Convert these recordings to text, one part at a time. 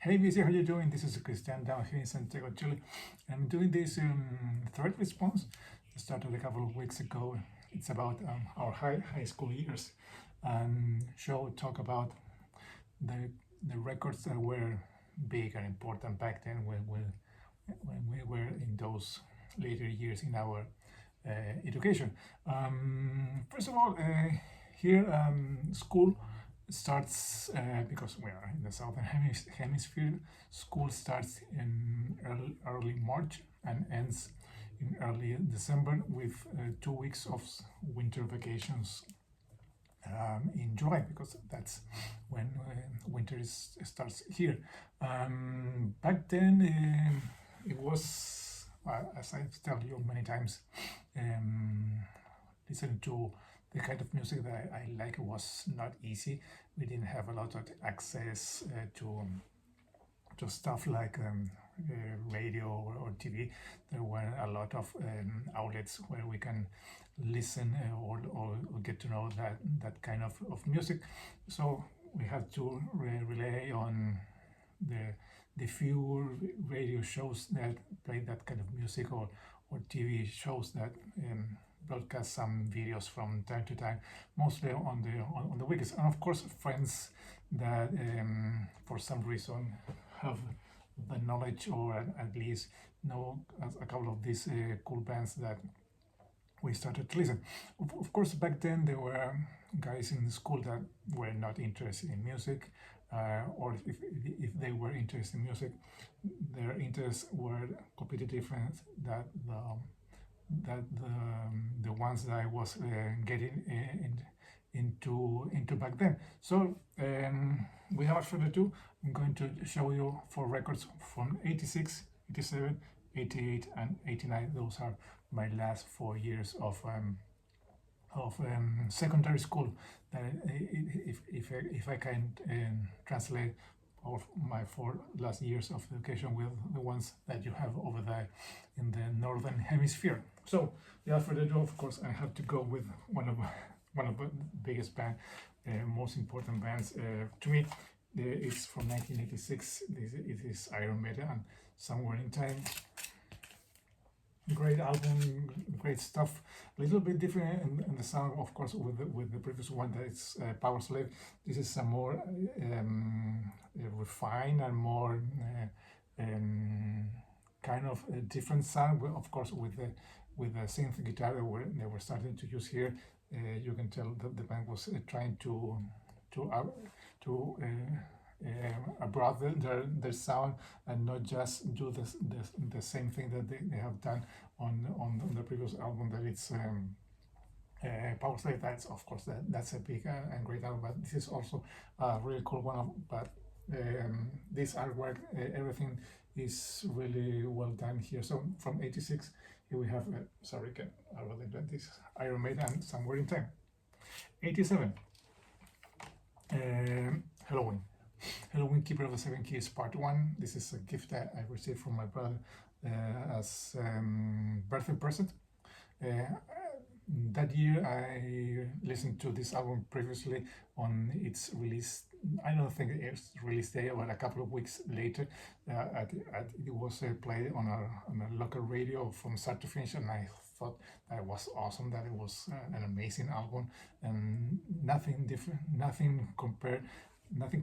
Hey VC, how you doing? This is Christian down here in Santiago, Chile. I'm doing this thread response. It started a couple of weeks ago. It's about our high school years and talk about the the records that were big and important back then when we were in those later years in our education. First of all, here school starts because we are in the southern hemisphere. School starts in early March and ends in early December with 2 weeks of winter vacations in July, because that's when starts here. Back then, it was, as I've told you many times, um, listening to the kind of music that I like was not easy. We didn't have a lot of access to stuff like radio or TV. There were a lot of outlets where we can listen or get to know that kind of music. So we have to rely on the few radio shows that play that kind of music, or TV shows that broadcast some videos from time to time, mostly on the weekends, and of course friends that for some reason have the knowledge, or at least know a couple of these cool bands that we started to listen. Of course, back then there were guys in the school that were not interested in music, or if they were interested in music, their interests were completely different that the ones that I was getting into back then. So without further ado, I'm going to show you 4 records from 86, 87, 88, and 89. Those are my last 4 years of secondary school. If I can translate of my 4 last years of education with the ones that you have over there in the northern hemisphere. So without further ado, of course, I have to go with one of the biggest band, most important bands to me. It's from 1986. It is Iron Maiden and Somewhere in Time. Great album, great stuff. A little bit different in the sound, of course, with the previous one, that it's Power Slave. This is a more refined and more kind of a different sound. Of course, with the synth guitar that they were starting to use here, you can tell that the band was trying to abroad their sound, and not just do the same thing that they have done on the previous album, that it's Power Slave. That's, of course, that's a big and great album, but this is also a really cool one. But this artwork, everything is really well done here. So from 86, here we have sorry, I will invent this, Iron Maiden and Somewhere in Time. 87, Halloween. Halloween, Keeper of the Seven Keys, Part 1. This is a gift that I received from my brother as birthday present. That year I listened to this album previously on its release. I don't think it's release day, but a couple of weeks later, it was played on a local radio from start to finish, and I thought that was awesome. That it was an amazing album, and nothing different, nothing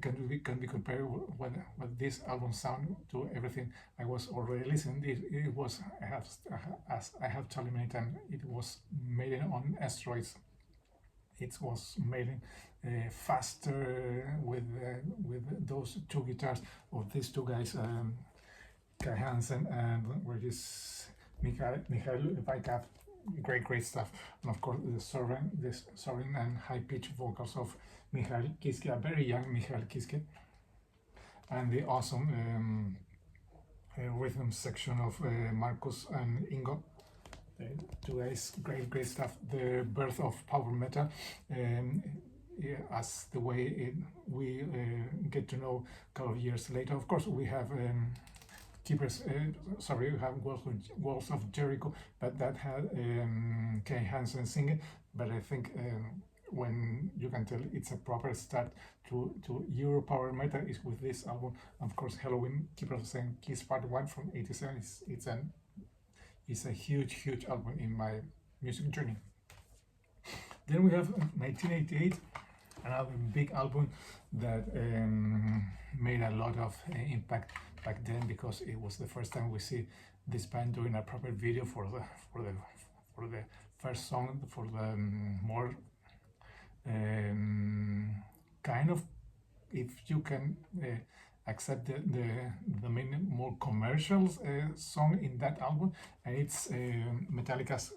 can be compared with this album sound to everything I was already listening. It was, as I have told you many times, it was made on asteroids. It was made faster with those two guitars of these two guys, Kai Hansen and where is Michael Weikart. Great stuff, and of course the soaring and high-pitched vocals of Michael Kiske, a very young Michael Kiske, and the awesome rhythm section of Marcus and Ingo. Two guys, great stuff. The birth of power metal, as the way we get to know a couple of years later. Of course, we have we have Walls of Jericho, but that had Kai Hansen singing. But I think when you can tell it's a proper start to Euro power metal is with this album. Of course, Halloween, Keeper of the Same Kiss Part 1 from '87 it's a huge album in my music journey. Then we have 1988, another big album that made a lot of impact back then, because it was the first time we see this band doing a proper video for the first song, for the more kind of, if you can accept the main more commercial song in that album, and it's Metallica's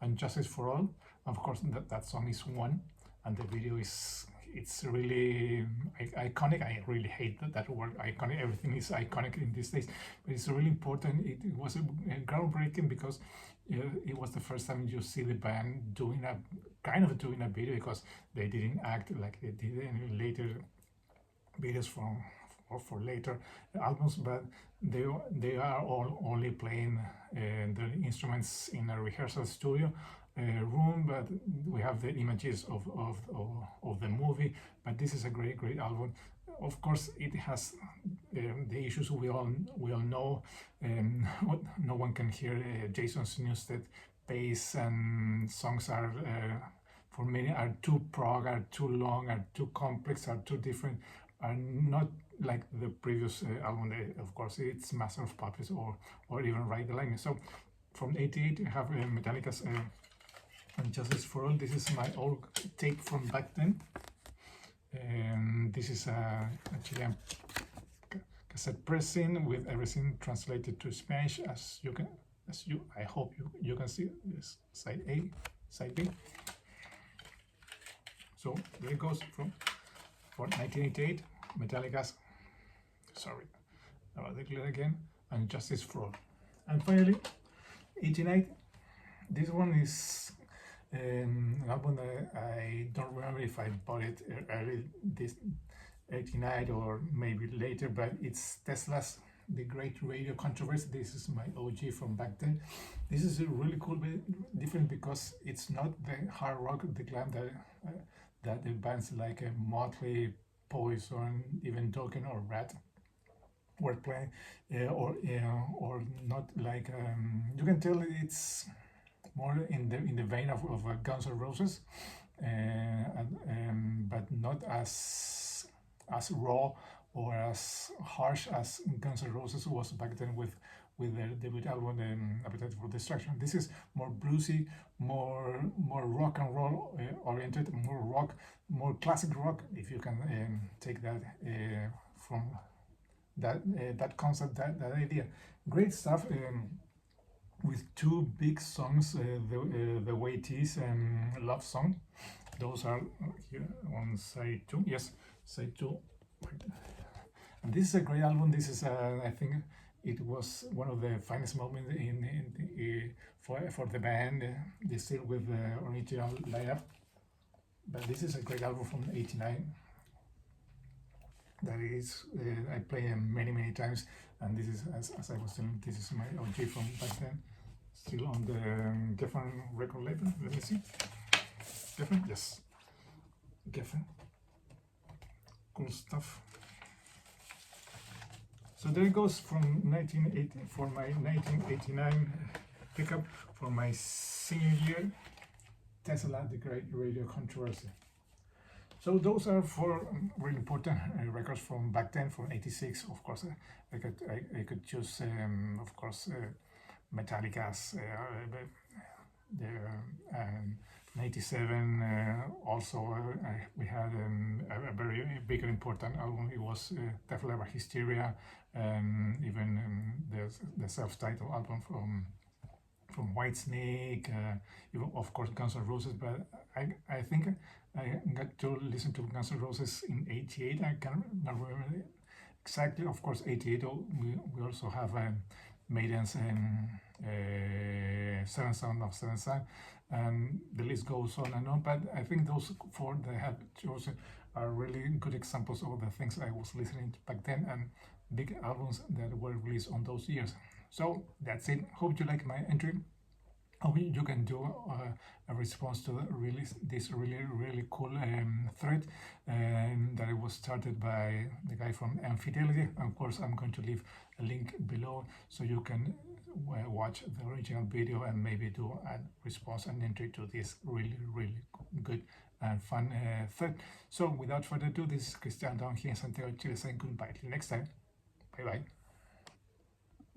"And Justice for All." Of course, that song is one, and the video it's really iconic. I really hate that word iconic. Everything is iconic in these days, but it's really important. It was groundbreaking, because it was the first time you see the band doing a video, because they didn't act like they did in later videos for later albums, but they are all only playing the instruments in a rehearsal studio room, but we have the images of the movie. But this is a great album. Of course, it has the issues we all know. No one can hear Jason's Newsted bass, and songs are for many are too prog, are too long, are too complex, are too different, are not like the previous album. Of course, it's Master of Puppets or even Ride the Lightning. So from '88 you have Metallica's "And Justice for All." This is my old take from back then. This is actually a cassette pressing with everything translated to Spanish, I hope you can see. This side A, side B. So there it goes for 1988, Metallica's, sorry about the clear again, "And Justice for All." And finally, '89. This one is an album that I don't remember if I bought it early this '89 or maybe later, but it's Tesla's "The Great Radio Controversy." This is my OG from back then. This is a really cool, bit different, because it's not the hard rock, the glam that the bands like Motley, Poison, even Dokken or Rat were playing, or not like you can tell it's more in the vein of Guns N' Roses, but not as raw or as harsh as Guns N' Roses was back then with their debut album, Appetite for Destruction. This is more bluesy, more rock and roll oriented, more rock, more classic rock, if you can take that from that concept, that idea. Great stuff. With two big songs, the Way It Is and Love Song. Those are here on side 2. Yes, side 2. And this is a great album. This is I think it was one of the finest moments for the band. They still with the original lineup. But this is a great album from '89. That is, I play them many times, and this is, as I was telling, this is my OG from back then. Still on the Geffen record label. Let me see. Geffen, yes. Geffen. Cool stuff. So there it goes from 1980 for my 1989 pickup for my senior year. Tesla, The Great Radio Controversy. So those are 4 really important records from back then, from '86. Of course, I could choose, of course, Metallica's the '87. Also, we had a very big and important album. It was Def Leppard Hysteria, even the self-titled album from Whitesnake, even of course Guns N' Roses. But I think I got to listen to Guns N' Roses in '88. I cannot remember exactly. Of course, '88. We also have Maiden's Seven Son of Seven Son, and the list goes on and on. But I think those 4 that I have chosen are really good examples of the things I was listening to back then, and big albums that were released on those years. So that's it. Hope you like my entry. or you can do a response to this really cool thread that it was started by the guy from Mfidelity. Of course, I'm going to leave a link below so you can watch the original video and maybe do a response and entry to this really good and fun thread. So without further ado, this is Christian down here in Santiago, Chile, saying goodbye till next time. Bye bye.